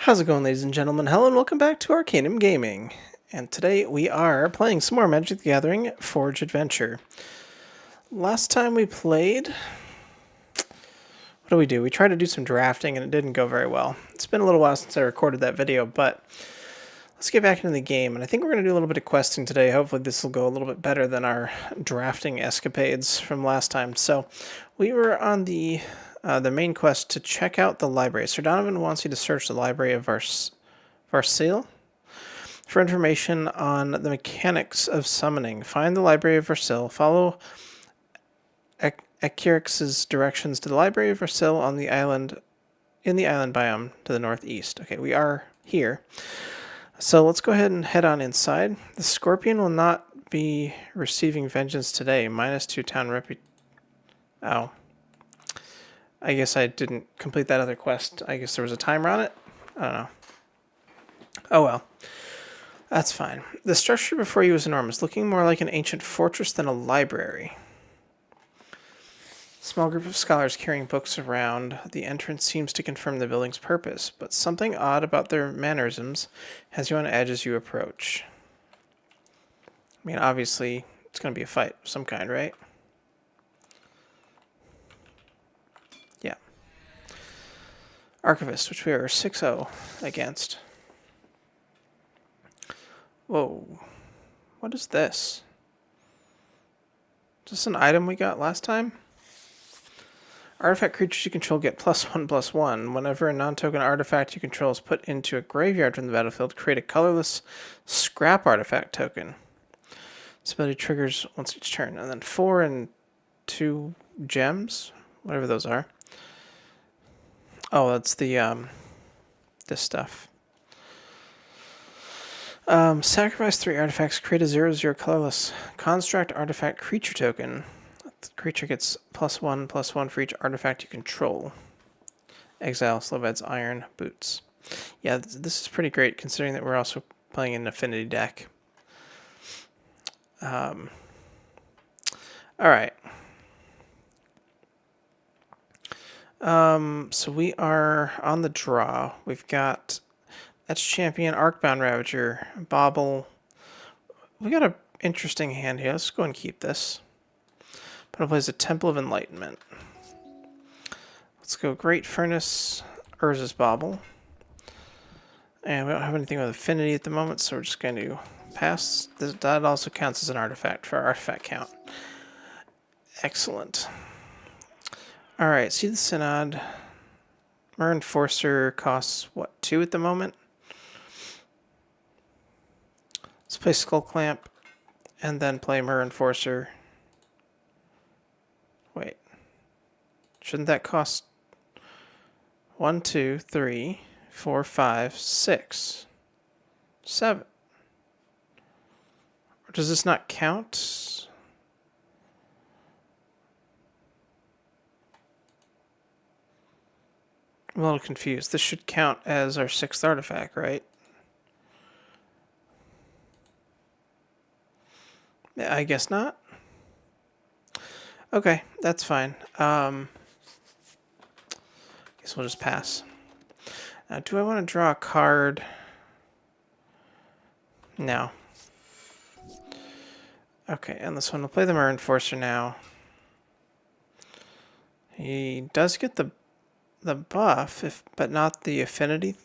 How's it going, ladies and gentlemen? Hello and welcome back to Arcanum Gaming. And today we are playing some more Magic the Gathering Forge Adventure. Last time we played, what did we do? We tried to do some drafting and it didn't go very well. It's been a little while since I recorded that video, but let's get back into the game. And I think we're going to do a little bit of questing today. Hopefully this will go a little bit better than our drafting escapades from last time. So we were on the main quest to check out the library. Sir Donovan wants you to search the library of Varsil for information on the mechanics of summoning. Find the library of Varsil. Follow Akirix's directions to the library of Varsil on the island, in the island biome to the northeast. Okay, we are here. So let's go ahead and head on inside. The Scorpion will not be receiving vengeance today. -2 town reputation. Oh. I guess I didn't complete that other quest. I guess there was a timer on it. I don't know. Oh well. That's fine. The structure before you was enormous, looking more like an ancient fortress than a library. Small group of scholars carrying books around. The entrance seems to confirm the building's purpose, but something odd about their mannerisms has you on edge as you approach. I mean, obviously, it's going to be a fight of some kind, right? Yeah. Archivist, which we are 6-0 against. Whoa. What is this? Is this an item we got last time? Artifact creatures you control get +1/+1. Whenever a non-token artifact you control is put into a graveyard from the battlefield, create a colorless scrap artifact token. This ability triggers once each turn. And then 4 and 2 gems, whatever those are. Oh, that's the, this stuff. Sacrifice 3 artifacts, create a 0/0 colorless construct artifact creature token. The creature gets +1/+1 for each artifact you control. Exile, Slovad's Iron, Boots. Yeah, this is pretty great considering that we're also playing an affinity deck. Alright. So we are on the draw. We've got that's Champion, Arcbound Ravager, Bobble. We got an interesting hand here. Let's go and keep this. But plays a Temple of Enlightenment. Let's go Great Furnace, Urza's Bobble. And we don't have anything with affinity at the moment, so we're just going to pass. That also counts as an artifact for our artifact count. Excellent. Alright, see the Synod. Mer Enforcer costs, what, 2 at the moment? Let's play Skull Clamp, and then play Mer Enforcer. Wait. Shouldn't that cost 1, 2, 3, 4, 5, 6, 7? Or does this not count? I'm a little confused. This should count as our 6th artifact, right? I guess not. Okay, that's fine. Guess we'll just pass. Now, do I want to draw a card? No. Okay, and this one, we'll play the Mer Enforcer now. He does get the buff, but not the affinity.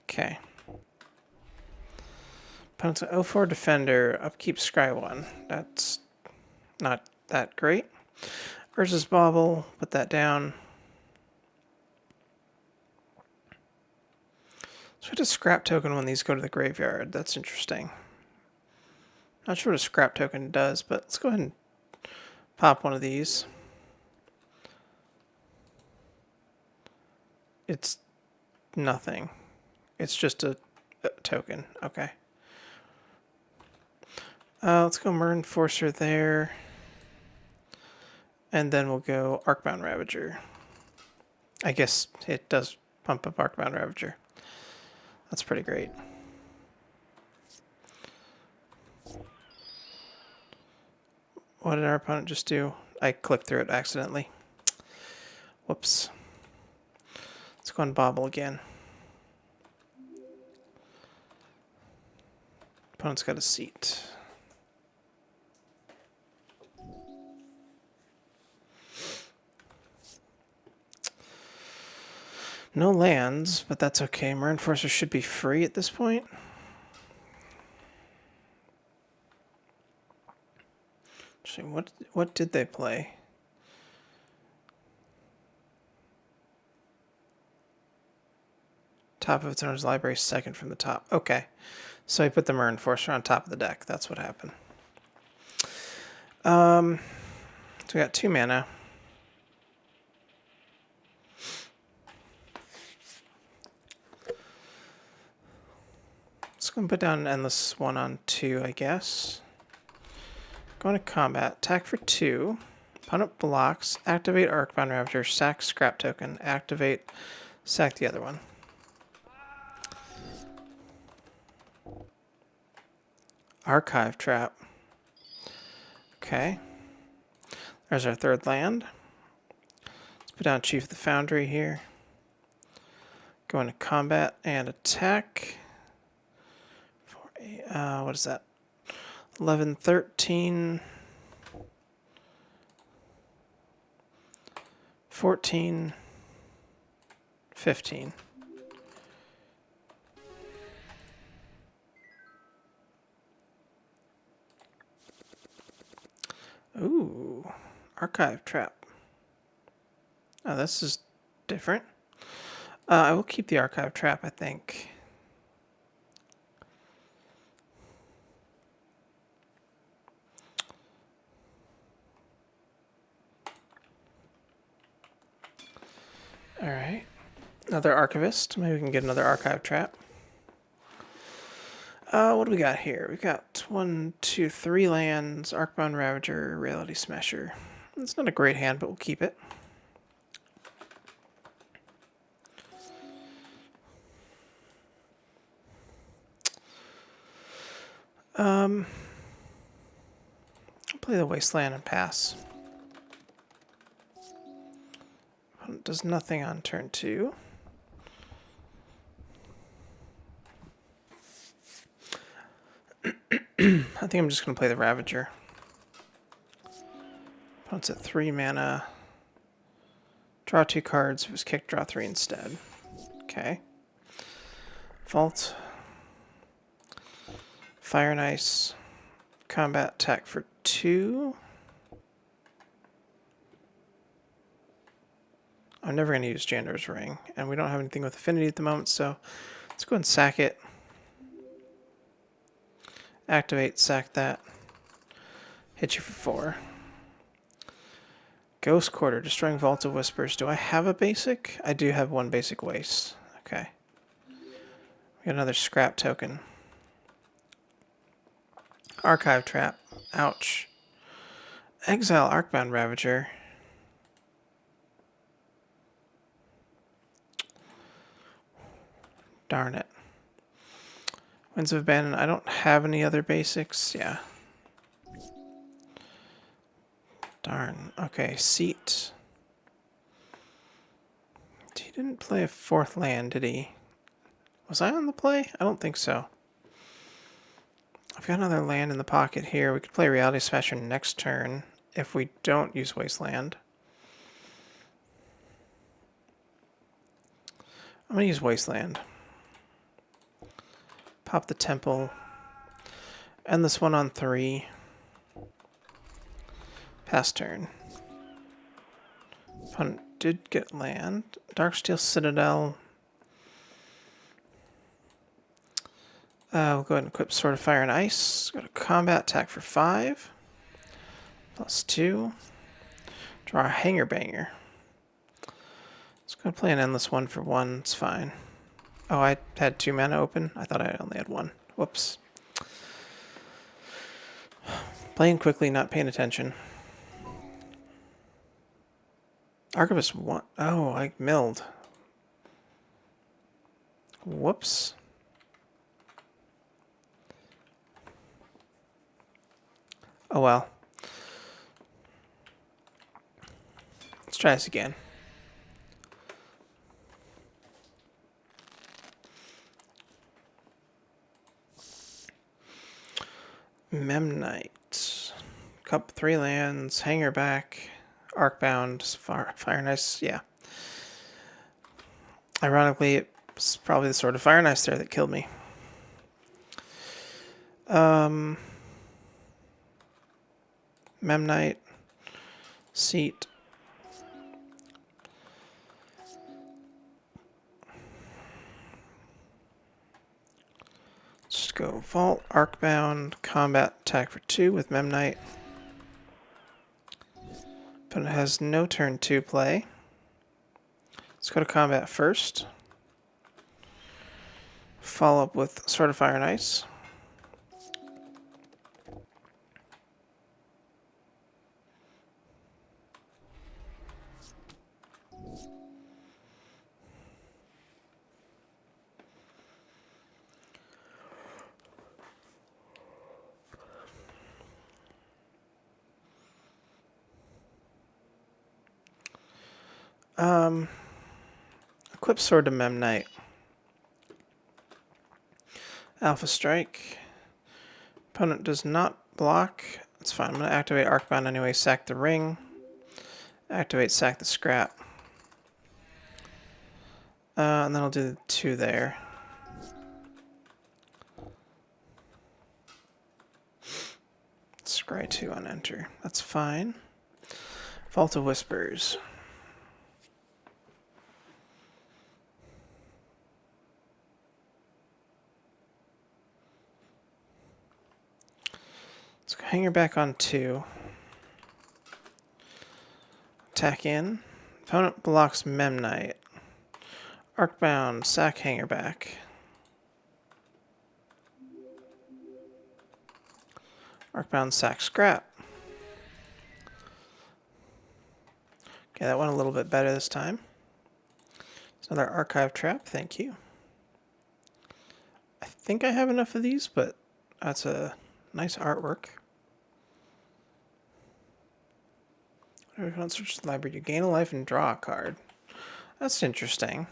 Okay. Opponent's 0/4 defender, upkeep scry 1. That's not that great. Urza's Bobble, put that down. So we have to scrap token when these go to the graveyard. That's interesting. Not sure what a scrap token does, but let's go ahead and pop one of these. It's nothing. It's just a token. Okay. Let's go Mer Enforcer there. And then we'll go Arcbound Ravager. I guess it does pump up Arcbound Ravager. That's pretty great. What did our opponent just do? I clicked through it accidentally. Whoops. Let's go and bobble again. Opponent's got a seat. No lands, but that's okay. Marine Forcer should be free at this point. Actually, what did they play? Top of its owner's library, second from the top. Okay. So he put the Marine Forcer on top of the deck. That's what happened. So we got 2 mana. Let's go and put down an endless one on 2, I guess. Going to combat. Attack for 2. Opponent blocks. Activate Arcbound Ravager. Sack Scrap Token. Activate. Sack the other one. Archive Trap. Okay. There's our 3rd land. Let's put down Chief of the Foundry here. Go into combat and attack. What is that? 11, 13, 14, 15. Ooh, Archive Trap. Oh, this is different. I will keep the Archive Trap, I think. Alright. Another Archivist. Maybe we can get another Archive Trap. What do we got here? We got 1, 2, 3 lands, Arcbound Ravager, Reality Smasher. It's not a great hand, but we'll keep it. I'll play the Wasteland and pass. Does nothing on turn 2. I think I'm just going to play the Ravager. Opponent's at 3 mana. Draw 2 cards. If it was kicked, draw 3 instead. Okay. Vault. Fire and Ice. Combat attack for 2. I'm never going to use Jandar's Ring, and we don't have anything with affinity at the moment, so let's go and sack it. Activate, sack that. Hit you for 4. Ghost Quarter, destroying Vault of Whispers. Do I have a basic? I do have 1 basic waste. Okay. We got another scrap token. Archive Trap. Ouch. Exile Arcbound Ravager. Darn it. Winds of Abandon. I don't have any other basics. Yeah. Darn. Okay, Seat. He didn't play a 4th land, did he? Was I on the play? I don't think so. I've got another land in the pocket here. We could play Reality Smasher next turn if we don't use Wasteland. I'm going to use Wasteland. Pop the Temple. End this one on 3. Pass turn. Opponent did get land. Darksteel Citadel. We'll go ahead and equip Sword of Fire and Ice. Go to combat, attack for 5. +2. Draw a Hanger Banger. Let's go play an endless 1 for 1. It's fine. Oh, I had 2 mana open? I thought I only had 1. Whoops. Playing quickly, not paying attention. Archivist 1. Oh, I milled. Whoops. Oh well. try this again. Memnite. Cup 3 lands, Hanger back, Arcbound, Fire and Ice, yeah. Ironically, it's probably the Sword of Fire and Ice there that killed me. Memnite, Seat. Just go Vault, Arcbound, Combat, attack for 2 with Memnite. But it has no turn 2 play. Let's go to combat first. Follow up with Sword of Fire and Ice. Equip Sword to Memnite. Alpha Strike. Opponent does not block. That's fine. I'm going to activate Arcbound anyway. Sack the ring. Activate Sack the scrap. And then I'll do the 2 there. Scry 2 on enter. That's fine. Vault of Whispers. Let's go Hanger back on 2. Attack in. Opponent blocks Memnite. Arcbound, sack Hanger back. Arcbound, sack scrap. Okay, that went a little bit better this time. It's another archive trap, thank you. I think I have enough of these, but that's a nice artwork. If you search the library, you gain a life and draw a card. That's interesting.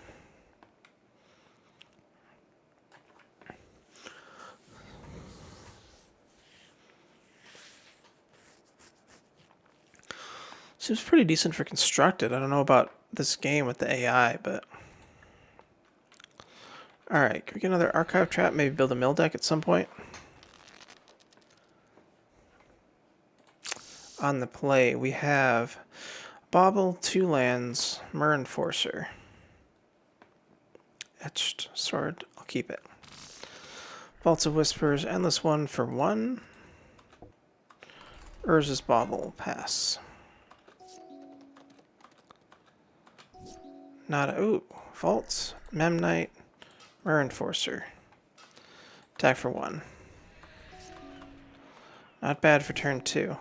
Seems pretty decent for constructed. I don't know about this game with the AI, but... Alright, can we get another archive trap? Maybe build a mill deck at some point? On the play, we have Bauble, 2 lands, Myr Enforcer. Etched Sword, I'll keep it. Vaults of Whispers, Endless One for 1. Urza's Bauble, pass. Ooh, Vaults, Memnite, Myr Enforcer. Attack for 1. Not bad for turn 2.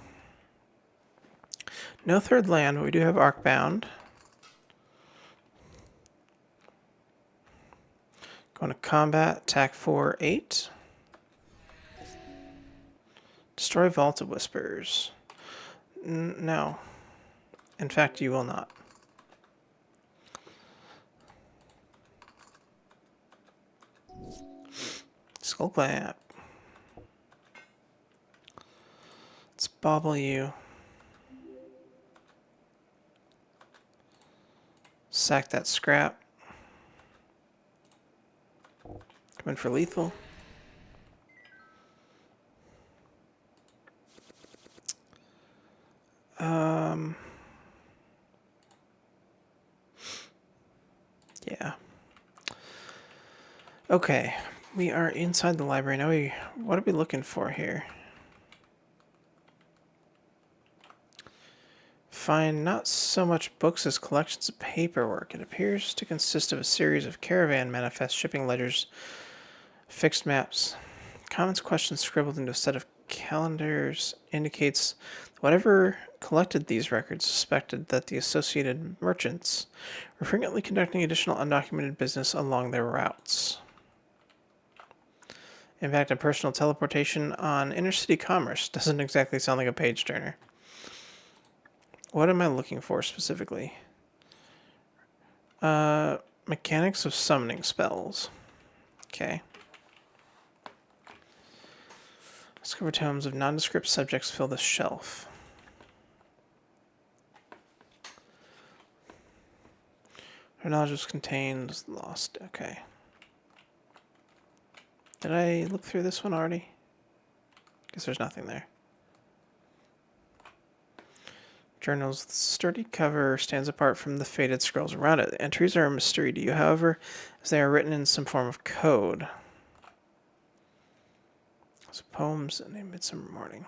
No third land, but we do have Arcbound. Going to combat, attack for 8. Destroy Vault of Whispers. No. In fact, you will not. Skull Clamp. Let's bauble you. Sack that scrap. Come in for lethal. Yeah. Okay, we are inside the library now. What are we looking for here? Find not so much books as collections of paperwork. It appears to consist of a series of caravan manifests, shipping ledgers, fixed maps. Comments, questions scribbled into a set of calendars indicates whatever collected these records suspected that the associated merchants were frequently conducting additional undocumented business along their routes. In fact, a personal teleportation on intercity commerce doesn't exactly sound like a page turner. What am I looking for specifically? Mechanics of summoning spells. Okay. Discover tomes of nondescript subjects fill this shelf. Her knowledge was contained, lost. Okay. Did I look through this one already? Guess there's nothing there. Journal's sturdy cover stands apart from the faded scrolls around it. The entries are a mystery to you, however, as they are written in some form of code. So poems in a midsummer morning.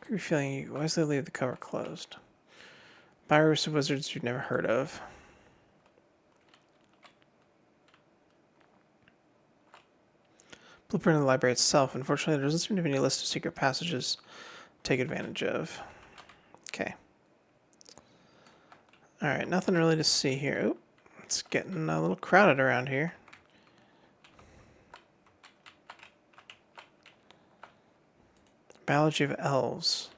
Creepy feeling you wisely leave the cover closed. Virus of wizards you've never heard of. Blueprint of the library itself. Unfortunately, there doesn't seem to be any list of secret passages to take advantage of. Okay. Alright, nothing really to see here. Oop, it's getting a little crowded around here. Biology of elves.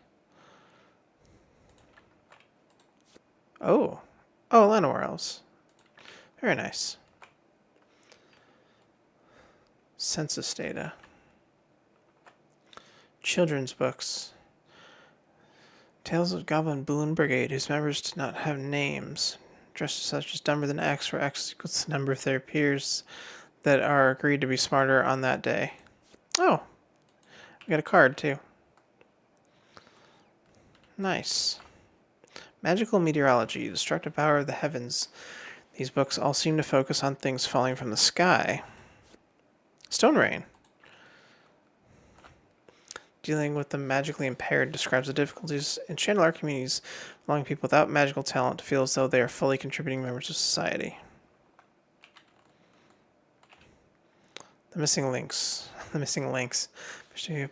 Oh. Oh, Llanowar elves. Very nice. Census data. Children's books. Tales of Goblin Balloon Brigade, whose members did not have names. Dressed as such as number than X, where X equals the number of their peers that are agreed to be smarter on that day. Oh. We got a card, too. Nice. Magical meteorology, destructive power of the heavens. These books all seem to focus on things falling from the sky. Stone rain. Dealing with the magically impaired describes the difficulties in Shandalar communities, allowing people without magical talent to feel as though they are fully contributing members of society. The missing links. The missing links.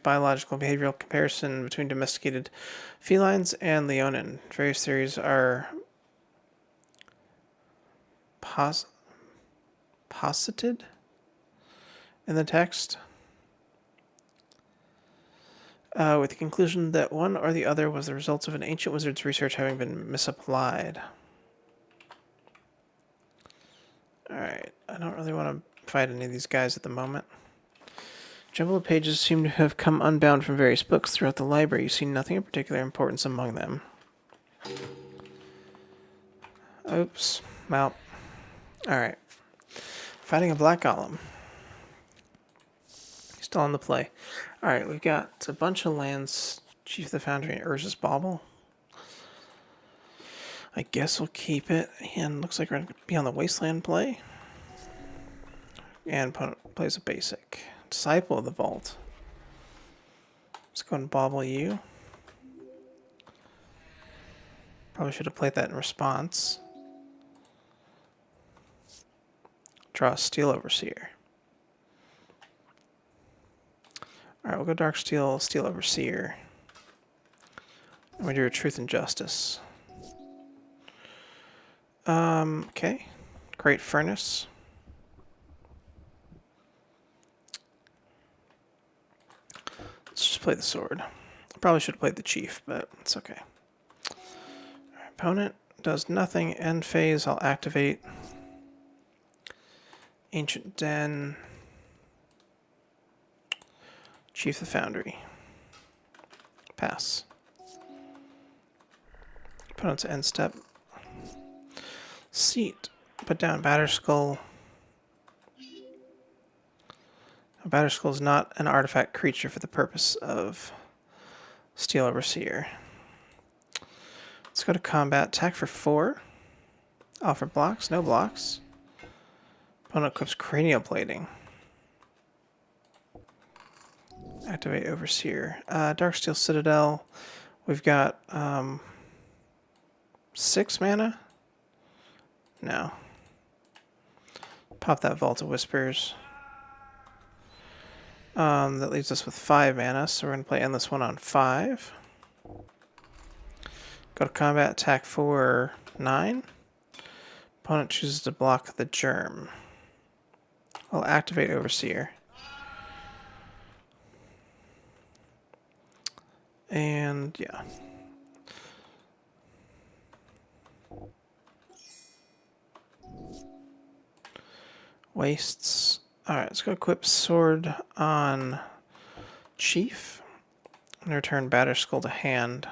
Biological behavioral comparison between domesticated felines and Leonin. Various theories are posited in the text, with the conclusion that one or the other was the result of an ancient wizard's research having been misapplied. Alright, I don't really want to fight any of these guys at the moment. Jumble of pages seem to have come unbound from various books throughout the library. You see nothing of particular importance among them. Oops. Well. Alright. Fighting a black golem. Still on the play. Alright, we've got a bunch of lands. Chief of the Foundry and Urza's Bauble. I guess we'll keep it. And looks like we're going to be on the Wasteland play. And opponent plays a basic. Disciple of the Vault. Let's go and bauble you. Probably should have played that in response. Draw a Steel Overseer. Alright, we'll go Dark Steel, Steel Overseer. And we do a Truth and Justice. Okay. Great Furnace. Let's just play the sword. Probably should have played the chief, but it's okay. Our opponent does nothing. End phase, I'll activate Ancient Den. Chief of the Foundry. Pass. Opponent's end step. Seat. Put down Batterskull. Batterskull is not an artifact creature for the purpose of Steel Overseer. Let's go to combat. Attack for 4. Offer blocks. No blocks. Opponent equips Cranial Plating. Activate Overseer. Darksteel Citadel. We've got 6 mana. No. Pop that Vault of Whispers. That leaves us with 5 mana, so we're going to play Endless One on 5. Go to combat, attack for 9. Opponent chooses to block the Germ. I'll activate Overseer. And, yeah. Wastes. Alright, let's go equip sword on Chief. And return Batter Skull to hand.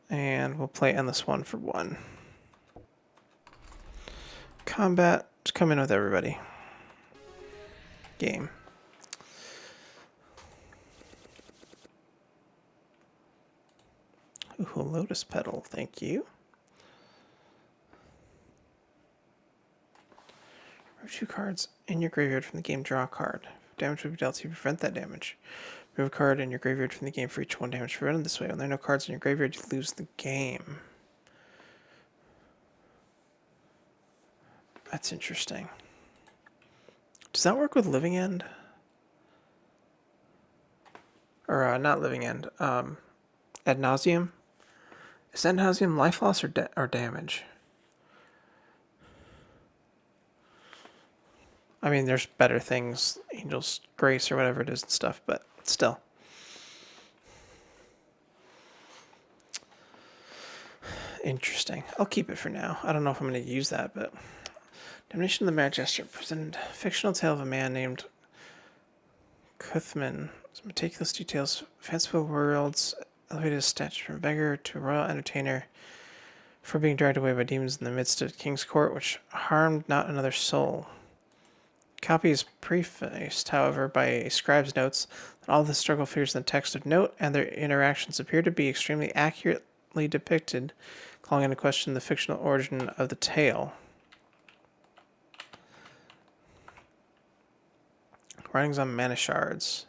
And we'll play Endless 1 for 1. Combat, just come in with everybody. Game. Ooh, Lotus Petal, thank you. Remove 2 cards in your graveyard from the game, draw a card. Damage will be dealt to prevent that damage. Remove a card in your graveyard from the game for each 1 damage prevented this way. When there are no cards in your graveyard, you lose the game. That's interesting. Does that work with Living End? Or, not Living End. Ad Nauseam? Is Ad Nauseam life loss or damage? I mean, there's better things, Angel's Grace or whatever it is and stuff, but still. Interesting. I'll keep it for now. I don't know if I'm going to use that, but... Damnation of the Mad Gesture presented a fictional tale of a man named Cuthman. Meticulous details, fanciful worlds, elevated his stature from a beggar to a royal entertainer for being dragged away by demons in the midst of King's Court, which harmed not another soul. Copy is prefaced, however, by a scribe's notes that all the struggle figures in the text of note and their interactions appear to be extremely accurately depicted, calling into question the fictional origin of the tale. Writings on mana shards.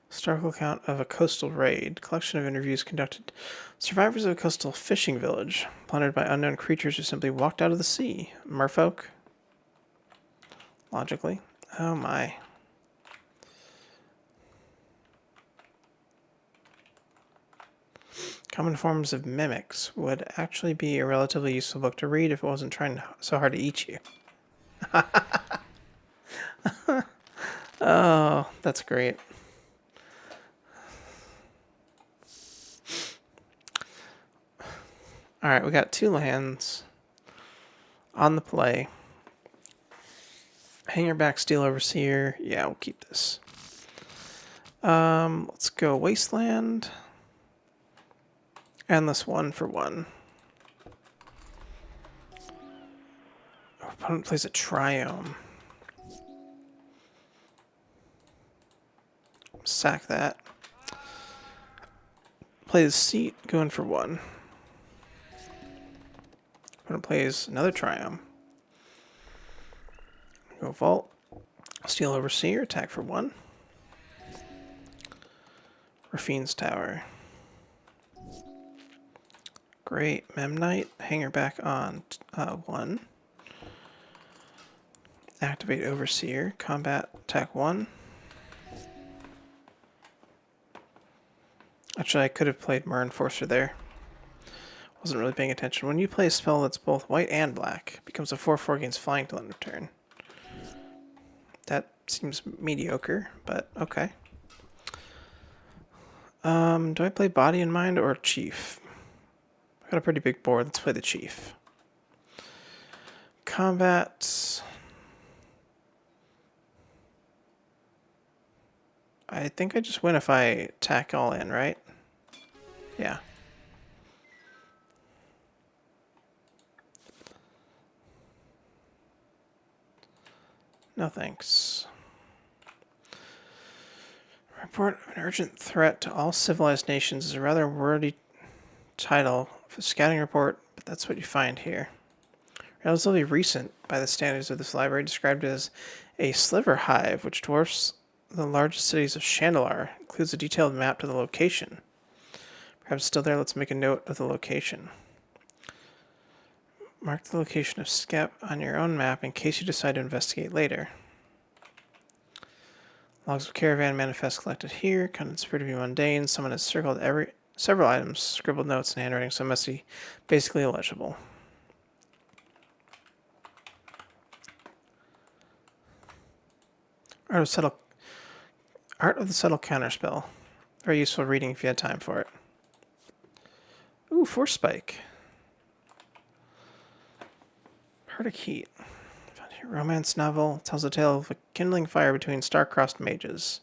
Historical account of a coastal raid. Collection of interviews conducted. Survivors of a coastal fishing village, plundered by unknown creatures who simply walked out of the sea. Merfolk. Logically. Oh my. Common Forms of Mimics would actually be a relatively useful book to read if it wasn't trying so hard to eat you. Oh, that's great. Alright, we got 2 lands on the play. Hangerback, Steel Overseer. Yeah, we'll keep this. Let's go Wasteland. Endless 1 for 1. Our opponent plays a Triome. Sack that. Play the Seat, going for 1. Opponent plays another Triome. Go Vault. Steel Overseer, attack for 1. Raffine's Tower. Great. Memnite, Hangerback on 1. Activate Overseer, combat, attack 1. Actually, I could have played Enforcer there. Wasn't really paying attention. When you play a spell that's both white and black, it becomes a 4/4 against flying till end of turn. That seems mediocre, but okay. Do I play Body and Mind or Chief? I've got a pretty big board. Let's play the Chief. Combat. I think I just win if I attack all in, right? Yeah. No thanks. Report of an urgent threat to all civilized nations is a rather wordy title for a scouting report, but that's what you find here. Relatively recent by the standards of this library, described as a sliver hive, which dwarfs the largest cities of Shandalar, includes a detailed map to the location. Perhaps still there, let's make a note of the location. Mark the location of Skep on your own map in case you decide to investigate later. Logs of Caravan manifest collected here. Contents appear to be mundane. Someone has circled several items, scribbled notes and handwriting, so must be basically illegible. Art of the Subtle Counterspell. Very useful reading if you had time for it. Ooh, Force Spike. Arctic Heat. Found here. Romance novel. Tells a tale of a kindling fire between star-crossed mages.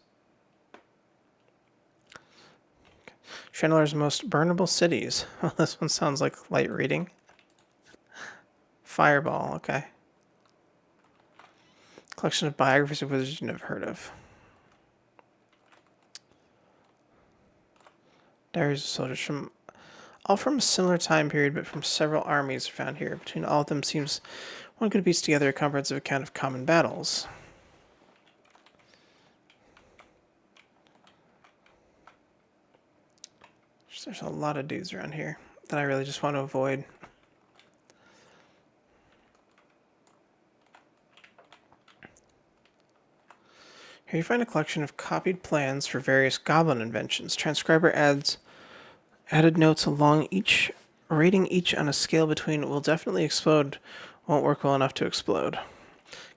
Shandalar's most burnable cities. Well, this one sounds like light reading. Fireball, okay. Collection of biographies of wizards you never heard of. Diaries of soldiers all from a similar time period, but from several armies are found here. Between all of them seems one could piece together a comprehensive account of common battles. There's a lot of dudes around here that I really just want to avoid. Here you find a collection of copied plans for various goblin inventions. Transcriber added notes along each, rating each on a scale between will definitely explode, won't work well enough to explode.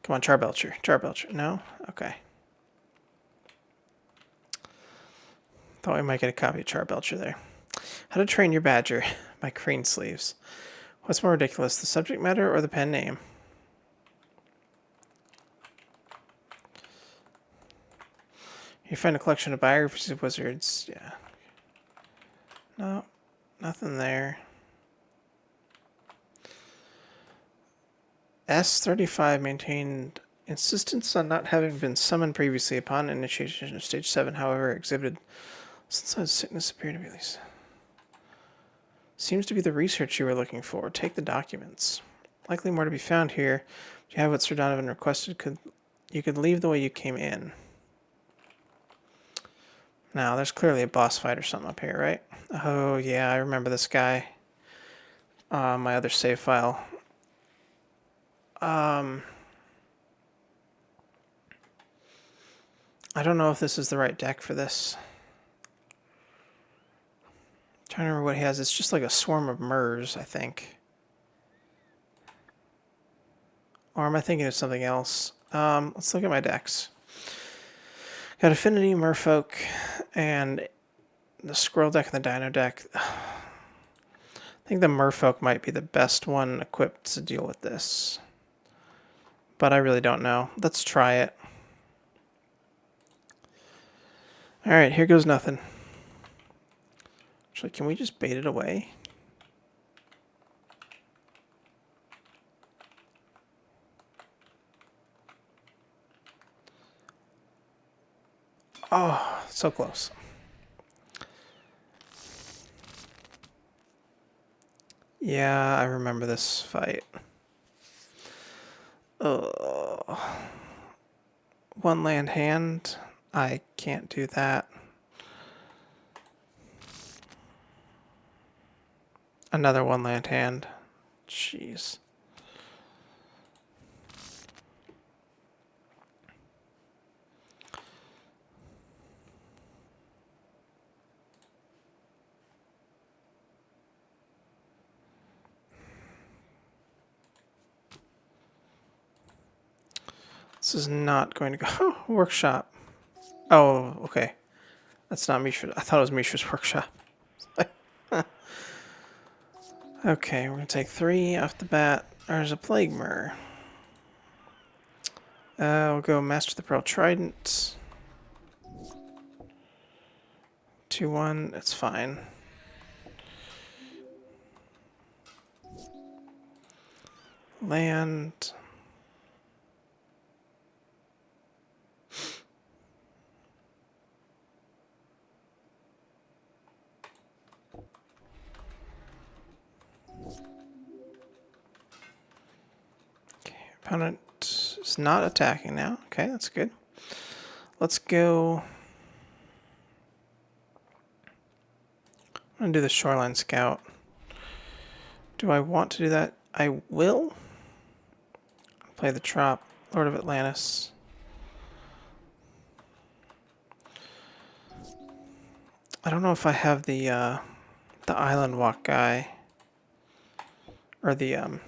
Come on, Charbelcher. Charbelcher. No? Okay. Thought we might get a copy of Charbelcher there. How to Train Your Badger by Crane Sleeves. What's more ridiculous, the subject matter or the pen name? You find a collection of biographies of wizards. Yeah. No, nothing there. S35 maintained insistence on not having been summoned previously upon initiation of Stage 7, however, exhibited since sickness appeared to be least. Seems to be the research you were looking for. Take the documents. Likely more to be found here. If you have what Sir Donovan requested, you could leave the way you came in. Now, there's clearly a boss fight or something up here, right? Oh, yeah, I remember this guy. My other save file. I don't know if this is the right deck for this. I'm trying to remember what he has. It's just like a swarm of Murs, I think. Or am I thinking of something else? Let's look at my decks. Got Affinity, Merfolk, and the Squirrel deck and the Dino deck. I think the Merfolk might be the best one equipped to deal with this. But I really don't know. Let's try it. Alright, here goes nothing. Actually, can we just bait it away? Oh, so close. Yeah, I remember this fight. One land hand. I can't do that. Another one land hand. Jeez. This is not going to go. Workshop. Oh, okay. That's not Mishra. I thought it was Mishra's workshop. Okay, we're going to take 3 off the bat. There's a Plague Myrrh. We'll go Master the Pearl Trident. 2-1. It's fine. Land. Opponent is not attacking now. Okay, that's good. Let's go. I'm going to do the Shoreline Scout. Do I want to do that? I will. Play the Trop, Lord of Atlantis. I don't know if I have the Island Walk guy. Or the,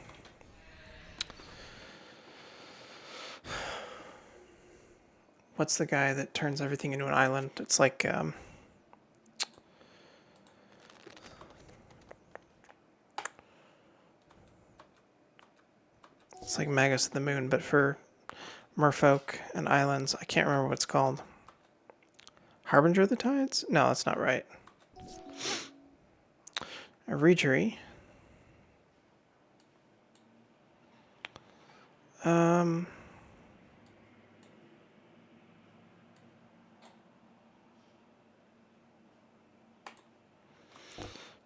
what's the guy that turns everything into an island? It's like, It's like Magus of the Moon, but for merfolk and islands. I can't remember what it's called. Harbinger of the Tides? No, that's not right. A Reejery.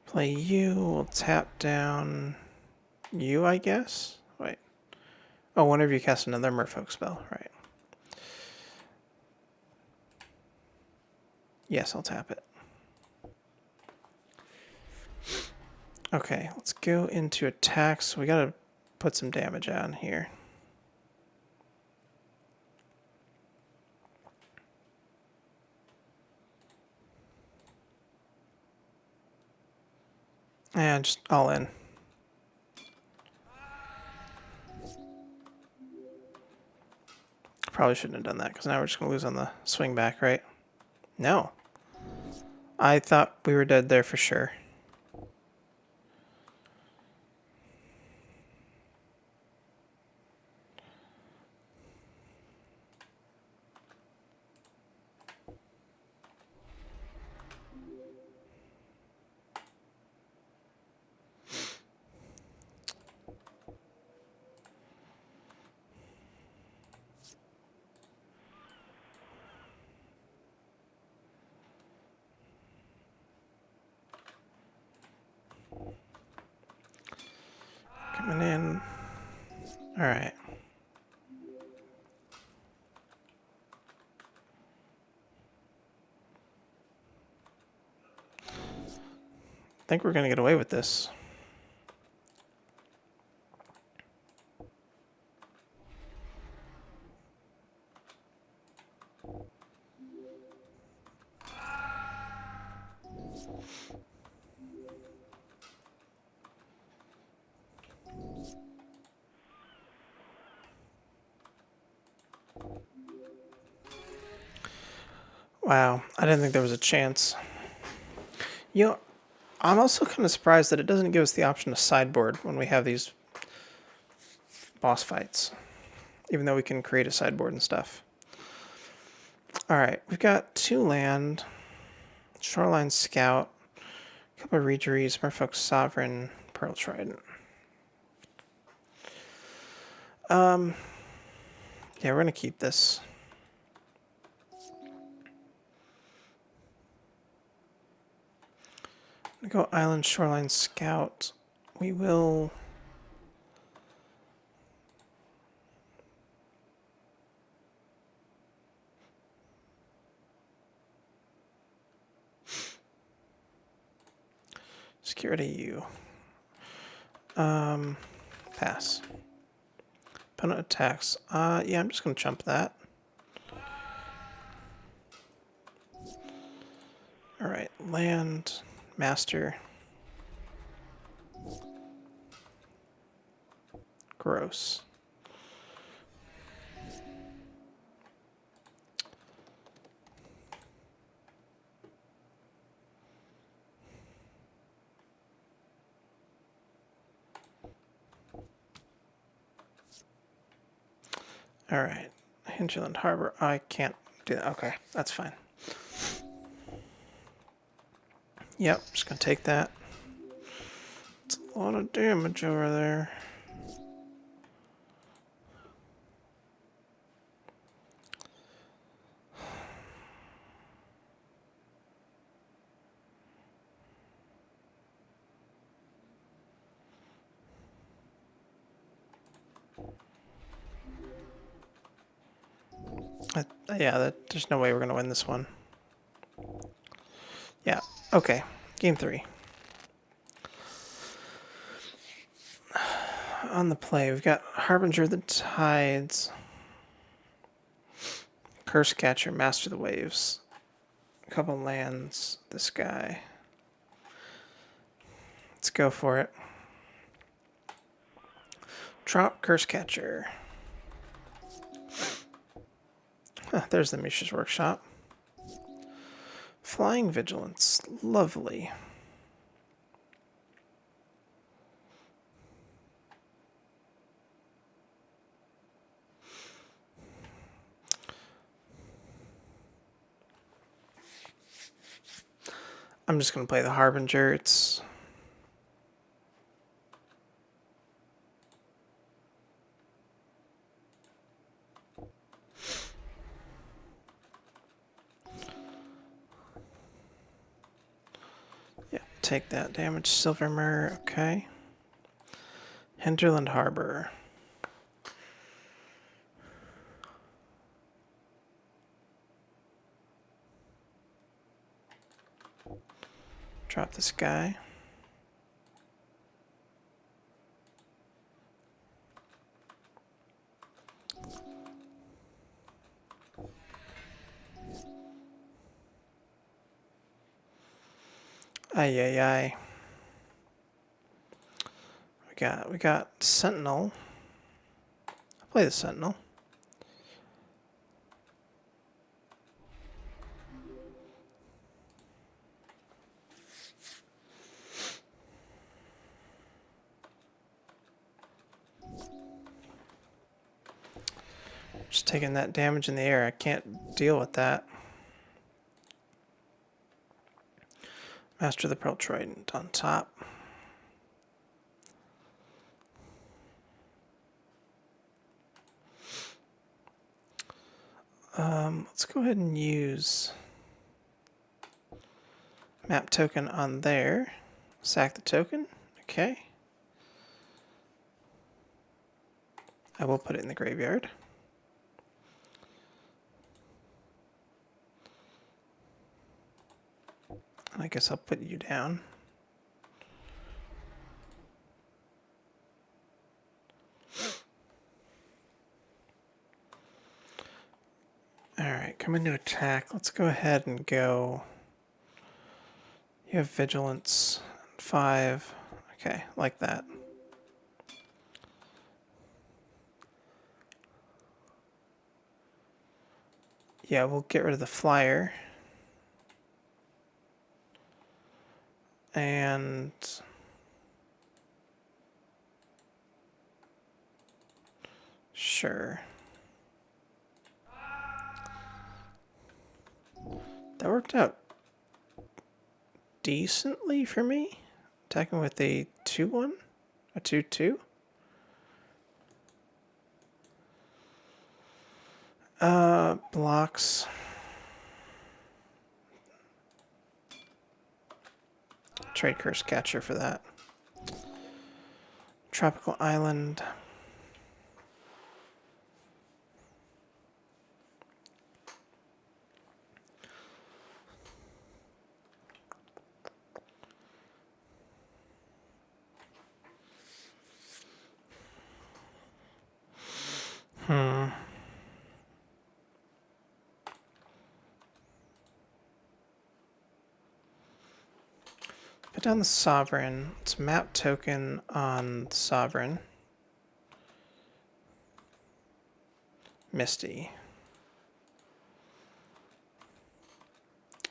Play you. We'll tap down you, I guess. Wait. Oh, whenever you cast another merfolk spell, right? Yes, I'll tap it. Okay, let's go into attacks. We gotta put some damage on here. And just all in. Probably shouldn't have done that because now we're just gonna lose on the swing back, right? No. I thought we were dead there for sure. Coming in. All right. I think we're gonna get away with this. Wow, I didn't think there was a chance. You know, I'm also kind of surprised that it doesn't give us the option to sideboard when we have these boss fights, even though we can create a sideboard and stuff. All right, we've got 2 land, Shoreline Scout, a couple of Reejeries, Merfolk Sovereign, Pearl Trident. Yeah, we're gonna keep this. I'm gonna go Island Shoreline Scout. We will. Just get rid of you. Pass. Opponent attacks. Yeah, I'm just gonna jump that. All right, land, master. Gross. All right, Hinterland Harbor. I can't do that. Okay, that's fine. Yep, just gonna take that. It's a lot of damage over there. Yeah, there's no way we're gonna win this one. Yeah, okay. Game 3. On the play, we've got Harbinger of the Tides, Curse Catcher, Master of the Waves, a couple lands, this guy. Let's go for it. Drop Curse Catcher. Huh, there's the Mishra's Workshop. Flying Vigilance, lovely. I'm just going to play the Harbinger. It's... yeah, take that damage. Silvermere, okay. Hinterland Harbor. Drop this guy. Ay, ay, ay. We got Sentinel. I'll play the Sentinel. Just taking that damage in the air. I can't deal with that. Master of the Pearl Trident on top. Let's go ahead and use map token on there. Sack the token. Okay. I will put it in the graveyard. And I guess I'll put you down. Alright, come into attack. Let's go ahead and go. You have vigilance. 5. Okay, like that. Yeah, we'll get rid of the flyer. And sure. That worked out decently for me. Attacking with a 2-1, a 2-2. Blocks. Trade Curse Catcher for that. Tropical Island. Put down the Sovereign. Let's map token on the Sovereign. Misty.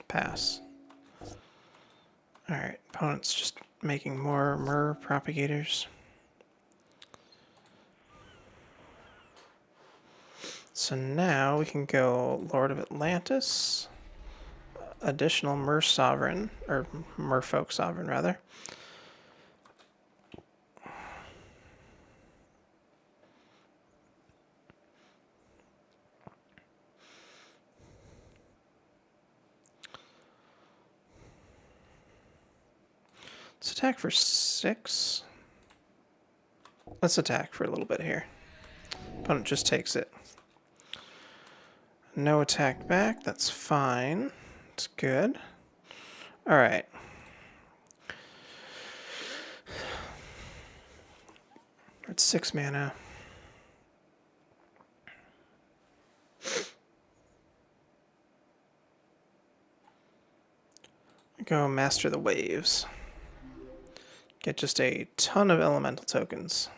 Pass. Alright, opponent's just making more Myr propagators. So now we can go Lord of Atlantis, additional Myr Sovereign, or Merfolk Sovereign rather. Let's attack for 6. Let's attack for a little bit here. Opponent just takes it. No attack back, that's fine. It's good. Alright. It's 6 mana. Go Master the Waves. Get just a ton of elemental tokens.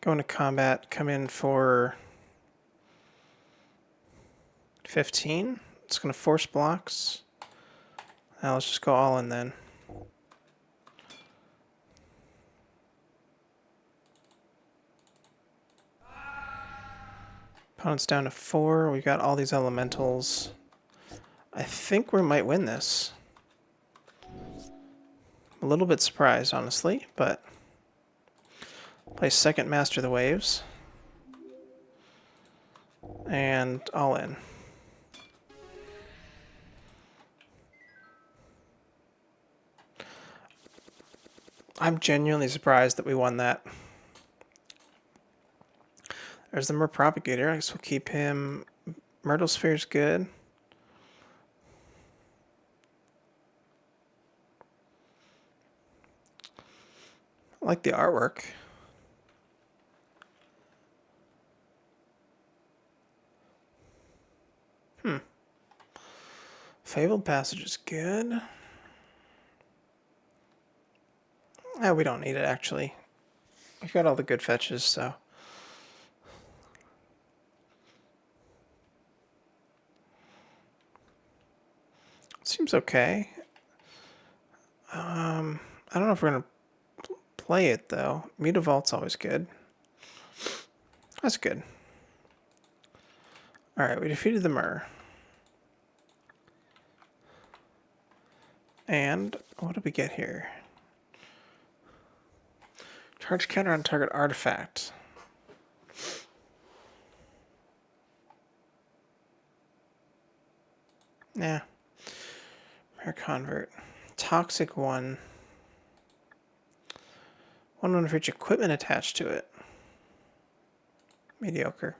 Go into combat, come in for 15. It's going to force blocks. Now let's just go all in then. Opponent's down to 4. We've got all these elementals. I think we might win this. A little bit surprised, honestly, but play second Master of the Waves. And all in. I'm genuinely surprised that we won that. There's the Mer Propagator. I guess we'll keep him. Myrtle Sphere's good. I like the artwork. Fabled Passage is good. We don't need it, actually. We've got all the good fetches, so. Seems okay. I don't know if we're going to play it, though. Mutavault's always good. That's good. Alright, we defeated the Mer. And what did we get here? Charge counter on target artifact. Nah. Rare convert. Toxic 1. 1/1 for each equipment attached to it. Mediocre.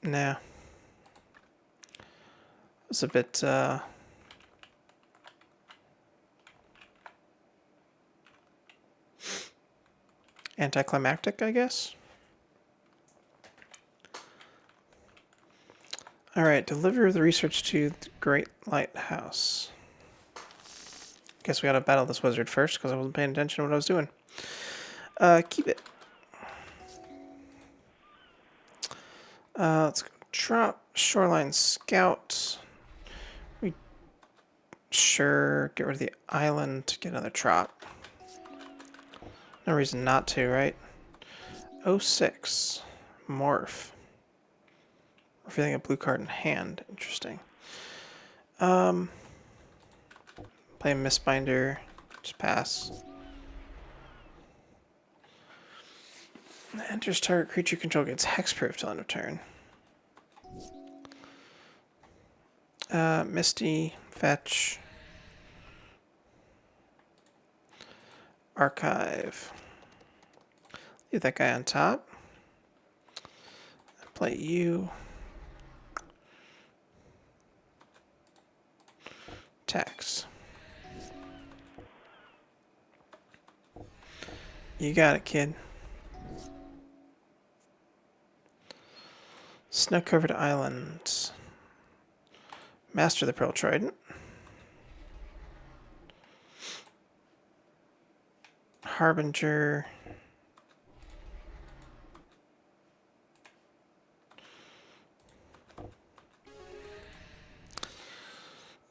Nah. It's a bit, anticlimactic, I guess. Alright, deliver the research to the Great Lighthouse. Guess we gotta battle this wizard first, because I wasn't paying attention to what I was doing. Keep it. Let's go drop Shoreline Scout. We sure get rid of the island to get another trop. No reason not to, right? 06. Morph. We're feeling a blue card in hand. Interesting. Play a Mistbinder. Just pass. Enters target creature control gets hexproof till end of turn. Misty, fetch. Archive. Leave that guy on top. Play you. Tax. You got it, kid. Snow-covered islands. Master the Pearl Trident. Harbinger.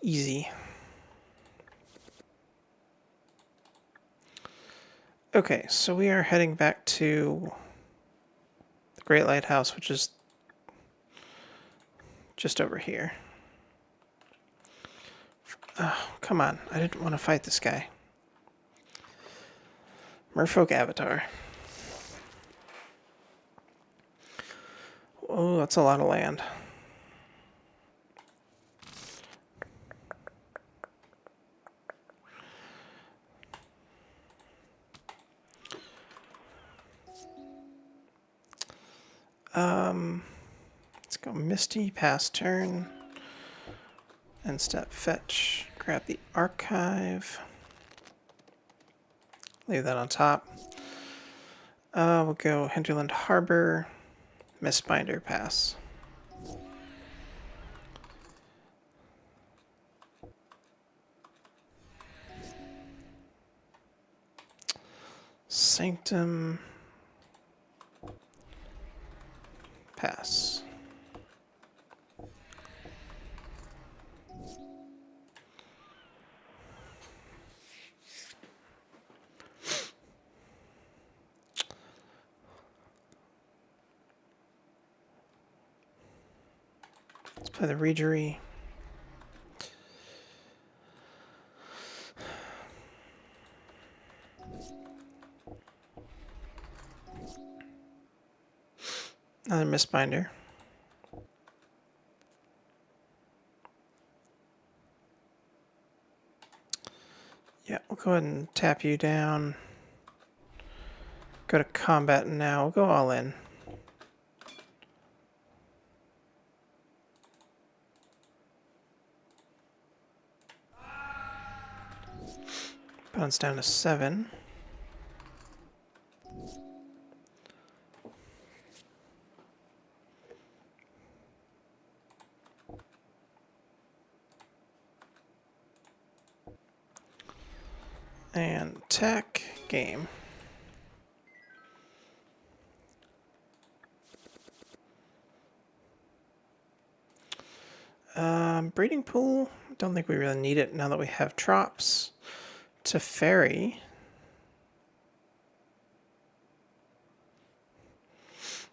Easy. Okay, so we are heading back to the Great Lighthouse, which is just over here. Oh, come on. I didn't want to fight this guy. Merfolk Avatar. Oh, that's a lot of land. Let's go Misty, pass turn. End step fetch. Grab the archive. Leave that on top. We'll go Hinterland Harbor. Mistbinder, pass. Sanctum. Pass. Let's play the Regery. Another Mistbinder. Yeah, we'll go ahead and tap you down. Go to combat now. We'll go all in. Bounce down to 7. And attack, game. Breeding pool, don't think we really need it now that we have drops. To ferry.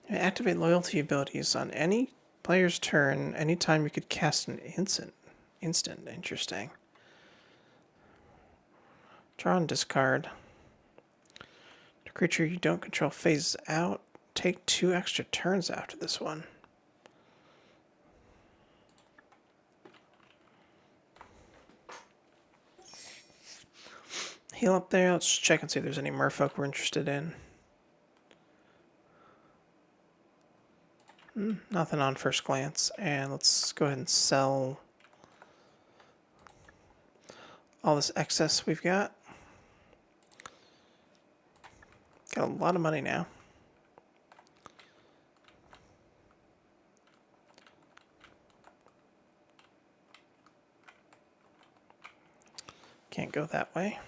Activate loyalty abilities on any player's turn anytime you could cast an instant. Interesting. Draw and discard. The creature you don't control phases out. Take 2 extra turns after this one. Heal up there. Let's check and see if there's any merfolk we're interested in. Nothing on first glance. And let's go ahead and sell all this excess we've got. Got a lot of money now. Can't go that way.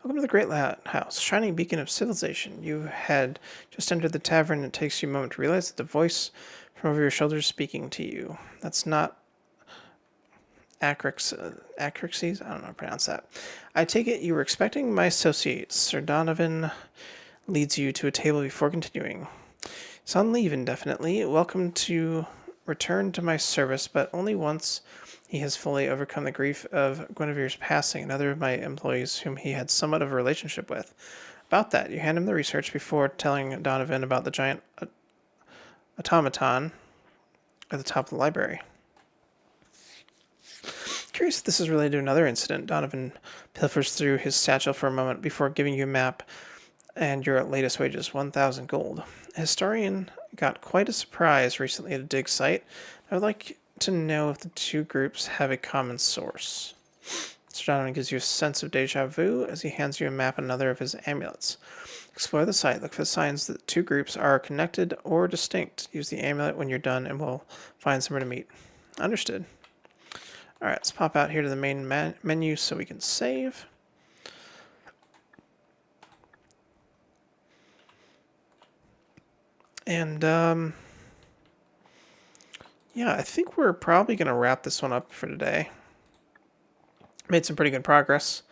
Welcome to the Great Lighthouse, shining beacon of civilization. You had just entered the tavern, and it takes you a moment to realize that the voice from over your shoulder is speaking to you. That's not Acrixes? I don't know how to pronounce that. I take it you were expecting my associate. Sir Donovan leads you to a table before continuing. He's on leave indefinitely. Welcome to return to my service, but only once he has fully overcome the grief of Guinevere's passing, another of my employees whom he had somewhat of a relationship with. About that, you hand him the research before telling Donovan about the giant automaton at the top of the library. Curious if this is related to another incident. Donovan pilfers through his satchel for a moment before giving you a map and your latest wages, 1,000 gold. A historian got quite a surprise recently at a dig site. I would like to know if the two groups have a common source. Mr. Donovan gives you a sense of deja vu as he hands you a map and another of his amulets. Explore the site. Look for the signs that the two groups are connected or distinct. Use the amulet when you're done and we'll find somewhere to meet. Understood. Alright, let's pop out here to the main menu so we can save. And, yeah, I think we're probably going to wrap this one up for today. Made some pretty good progress.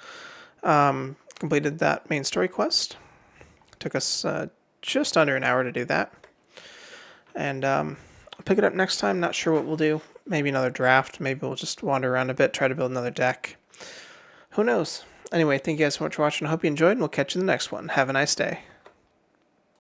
Completed that main story quest. Took us just under an hour to do that. And I'll pick it up next time. Not sure what we'll do. Maybe another draft. Maybe we'll just wander around a bit, try to build another deck. Who knows? Anyway, thank you guys so much for watching. I hope you enjoyed, and we'll catch you in the next one. Have a nice day.